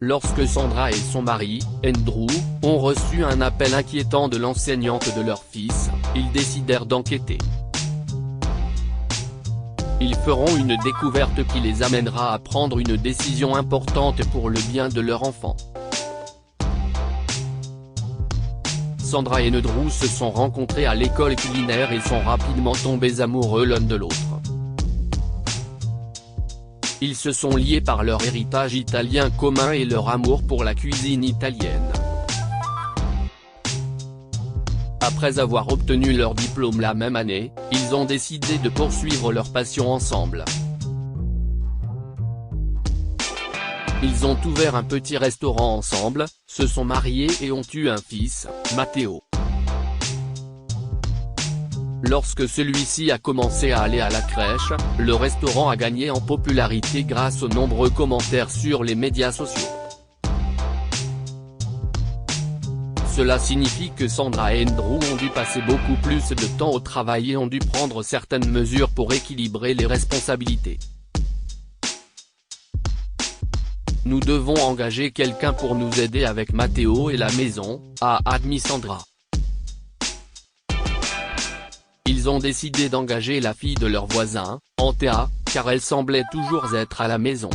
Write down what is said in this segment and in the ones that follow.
Lorsque Sandra et son mari, Andrew, ont reçu un appel inquiétant de l'enseignante de leur fils, ils décidèrent d'enquêter. Ils feront une découverte qui les amènera à prendre une décision importante pour le bien de leur enfant. Sandra et Andrew se sont rencontrés à l'école culinaire et sont rapidement tombés amoureux l'un de l'autre. Ils se sont liés par leur héritage italien commun et leur amour pour la cuisine italienne. Après avoir obtenu leur diplôme la même année, ils ont décidé de poursuivre leur passion ensemble. Ils ont ouvert un petit restaurant ensemble, se sont mariés et ont eu un fils, Matteo. Lorsque celui-ci a commencé à aller à la crèche, le restaurant a gagné en popularité grâce aux nombreux commentaires sur les médias sociaux. Cela signifie que Sandra et Andrew ont dû passer beaucoup plus de temps au travail et ont dû prendre certaines mesures pour équilibrer les responsabilités. Nous devons engager quelqu'un pour nous aider avec Matteo et la maison, a admis Sandra. Ils ont décidé d'engager la fille de leur voisin, Antea, car elle semblait toujours être à la maison.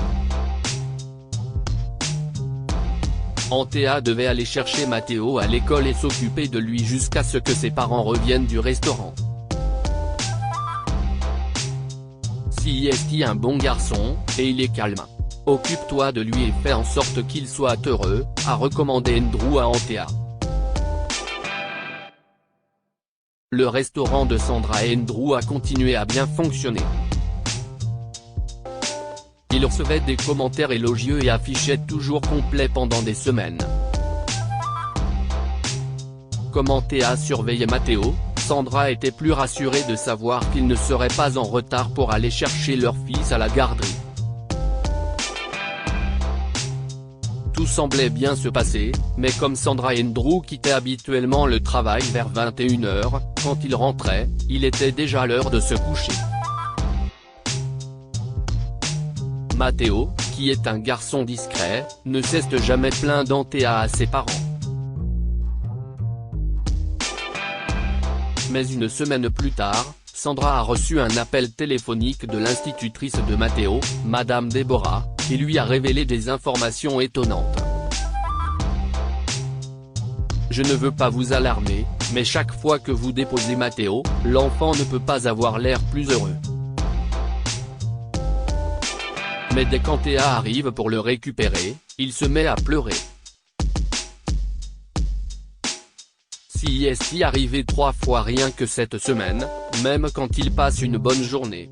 Antea devait aller chercher Matteo à l'école et s'occuper de lui jusqu'à ce que ses parents reviennent du restaurant. Si est un bon garçon, et il est calme. Occupe-toi de lui et fais en sorte qu'il soit heureux, a recommandé Andrew à Antea. Le restaurant de Sandra et Andrew a continué à bien fonctionner. Il recevait des commentaires élogieux et affichait toujours complet pendant des semaines. Comme Antea surveillait Matteo, Sandra était plus rassurée de savoir qu'il ne serait pas en retard pour aller chercher leur fils à la garderie. Tout semblait bien se passer, mais comme Sandra et Andrew quittaient habituellement le travail vers 21 h, quand ils rentraient, il était déjà l'heure de se coucher. Matteo, qui est un garçon discret, ne cesse jamais plaindre d'Antea à ses parents. Mais une semaine plus tard, Sandra a reçu un appel téléphonique de l'institutrice de Matteo, Madame Deborah, qui lui a révélé des informations étonnantes. Je ne veux pas vous alarmer, mais chaque fois que vous déposez Matteo, l'enfant ne peut pas avoir l'air plus heureux. Mais dès qu'Antea arrive pour le récupérer, il se met à pleurer. Si est arrivé 3 fois rien que cette semaine, même quand il passe une bonne journée.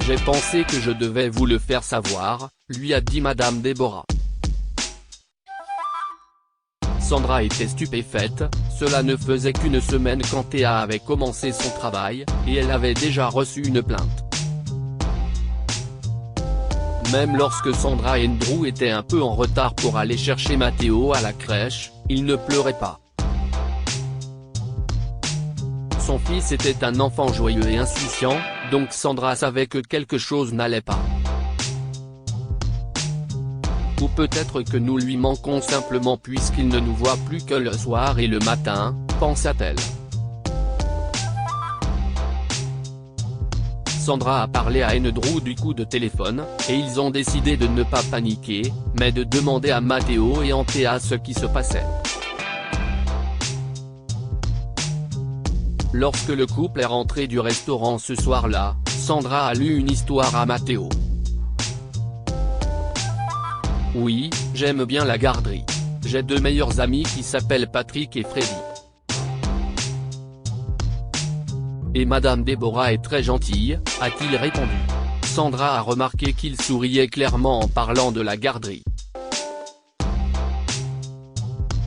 J'ai pensé que je devais vous le faire savoir, lui a dit Madame Deborah. Sandra était stupéfaite, cela ne faisait qu'une semaine qu'Antea avait commencé son travail, et elle avait déjà reçu une plainte. Même lorsque Sandra et Andrew étaient un peu en retard pour aller chercher Matteo à la crèche, il ne pleurait pas. Son fils était un enfant joyeux et insouciant, donc Sandra savait que quelque chose n'allait pas. Ou peut-être que nous lui manquons simplement puisqu'il ne nous voit plus que le soir et le matin, pensa-t-elle. Sandra a parlé à Andrew du coup de téléphone, et ils ont décidé de ne pas paniquer, mais de demander à Matteo et Antea ce qui se passait. Lorsque le couple est rentré du restaurant ce soir-là, Sandra a lu une histoire à Matteo. Oui, j'aime bien la garderie. J'ai 2 meilleurs amis qui s'appellent Patrick et Freddy. Et Madame Deborah est très gentille, a-t-il répondu. Sandra a remarqué qu'il souriait clairement en parlant de la garderie.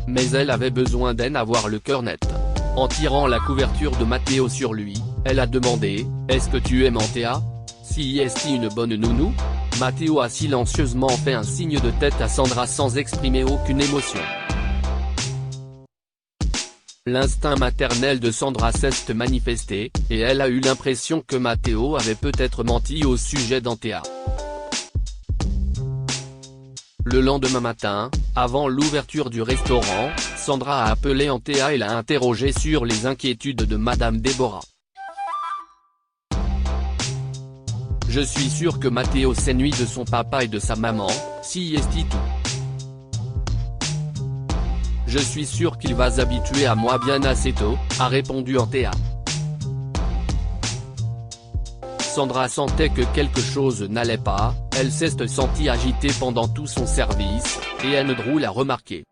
Mais elle avait besoin d'avoir le cœur net. En tirant la couverture de Matteo sur lui, elle a demandé « Est-ce que tu aimes Antea? Si est une bonne nounou ?» Matteo a silencieusement fait un signe de tête à Sandra sans exprimer aucune émotion. L'instinct maternel de Sandra s'est manifesté, et elle a eu l'impression que Matteo avait peut-être menti au sujet d'Antea. Le lendemain matin, avant l'ouverture du restaurant, Sandra a appelé Antea et l'a interrogée sur les inquiétudes de Madame Déborah. Je suis sûr que Matteo s'ennuie de son papa et de sa maman, si est tout. Je suis sûr qu'il va s'habituer à moi bien assez tôt, a répondu Antea. Sandra sentait que quelque chose n'allait pas, elle s'est sentie agitée pendant tout son service, et Andrew l'a remarqué.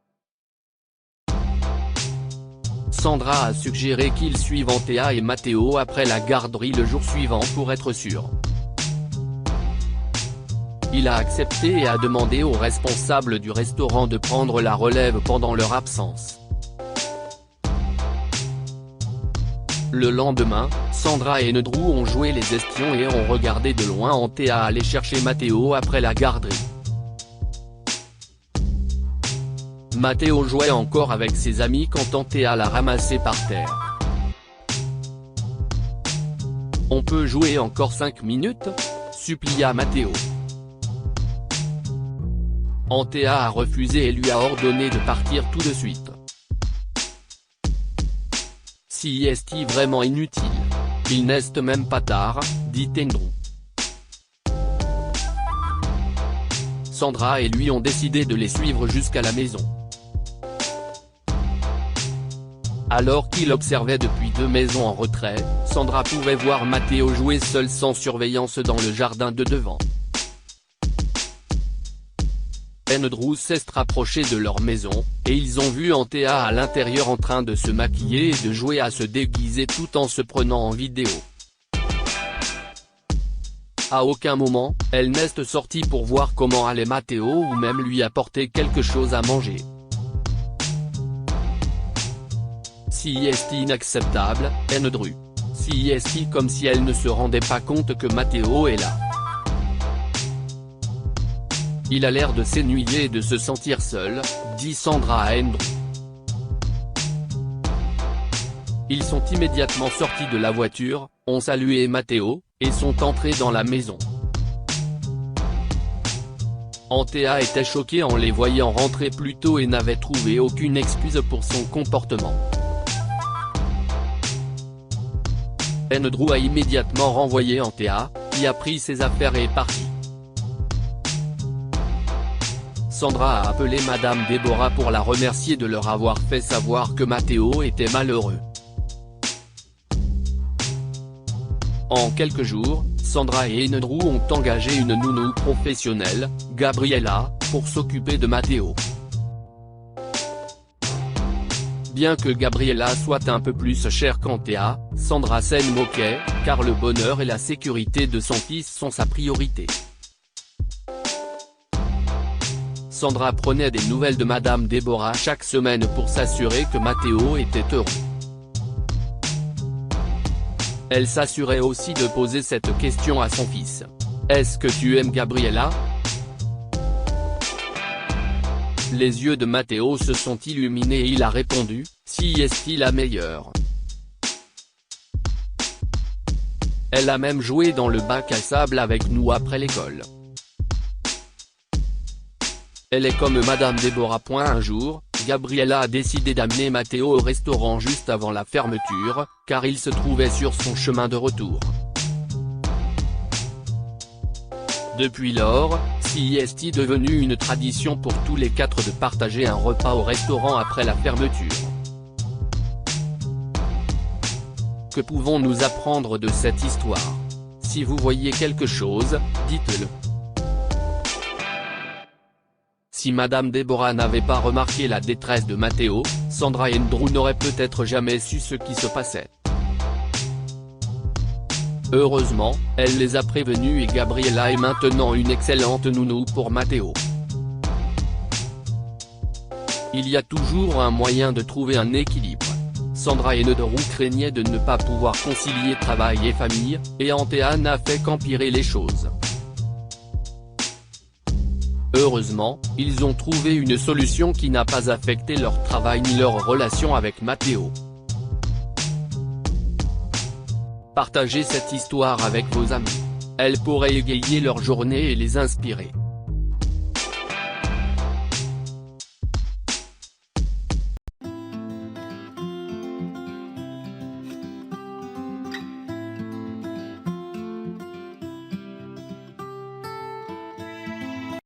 Sandra a suggéré qu'ils suivent Antea et Matteo après la garderie le jour suivant pour être sûr. Il a accepté et a demandé aux responsables du restaurant de prendre la relève pendant leur absence. Le lendemain, Sandra et Andrew ont joué les espions et ont regardé de loin Antea aller chercher Matteo après la garderie. Matteo jouait encore avec ses amis quand Antea l'a ramassé par terre. « On peut jouer encore 5 minutes ?» supplia Matteo. Antea a refusé et lui a ordonné de partir tout de suite. Si est-il vraiment inutile? Il n'est même pas tard, dit Andrew. Sandra et lui ont décidé de les suivre jusqu'à la maison. Alors qu'il observait depuis 2 maisons en retrait, Sandra pouvait voir Matteo jouer seul sans surveillance dans le jardin de devant. Andrew s'est rapproché de leur maison, et ils ont vu Antea à l'intérieur en train de se maquiller et de jouer à se déguiser tout en se prenant en vidéo. À aucun moment, elle n'est sortie pour voir comment allait Matteo ou même lui apporter quelque chose à manger. Si est inacceptable, Andrew. Si est comme si elle ne se rendait pas compte que Matteo est là. Il a l'air de s'ennuyer et de se sentir seul, dit Sandra à Andrew. Ils sont immédiatement sortis de la voiture, ont salué Matteo, et sont entrés dans la maison. Antea était choquée en les voyant rentrer plus tôt et n'avait trouvé aucune excuse pour son comportement. Andrew a immédiatement renvoyé Antea, qui a pris ses affaires et est parti. Sandra a appelé Madame Déborah pour la remercier de leur avoir fait savoir que Matteo était malheureux. En quelques jours, Sandra et Andrew ont engagé une nounou professionnelle, Gabriella, pour s'occuper de Matteo. Bien que Gabriella soit un peu plus chère qu'Antea, Sandra s'en moquait, car le bonheur et la sécurité de son fils sont sa priorité. Sandra prenait des nouvelles de Madame Déborah chaque semaine pour s'assurer que Matteo était heureux. Elle s'assurait aussi de poser cette question à son fils. « Est-ce que tu aimes Gabriella ?» Les yeux de Matteo se sont illuminés et il a répondu, « Si est-il la meilleure ?» Elle a même joué dans le bac à sable avec nous après l'école. Elle est comme Madame Déborah. Un jour, Gabriella a décidé d'amener Matteo au restaurant juste avant la fermeture, car il se trouvait sur son chemin de retour. Depuis lors, si est devenu une tradition pour tous les 4 de partager un repas au restaurant après la fermeture. Que pouvons-nous apprendre de cette histoire? Si vous voyez quelque chose, dites-le. Si Madame Déborah n'avait pas remarqué la détresse de Matteo, Sandra et Andrew n'auraient peut-être jamais su ce qui se passait. Heureusement, elle les a prévenus et Gabriella est maintenant une excellente nounou pour Matteo. Il y a toujours un moyen de trouver un équilibre. Sandra et Andrew craignaient de ne pas pouvoir concilier travail et famille, et Antea n'a fait qu'empirer les choses. Heureusement, ils ont trouvé une solution qui n'a pas affecté leur travail ni leur relation avec Matteo. Partagez cette histoire avec vos amis. Elle pourrait égayer leur journée et les inspirer.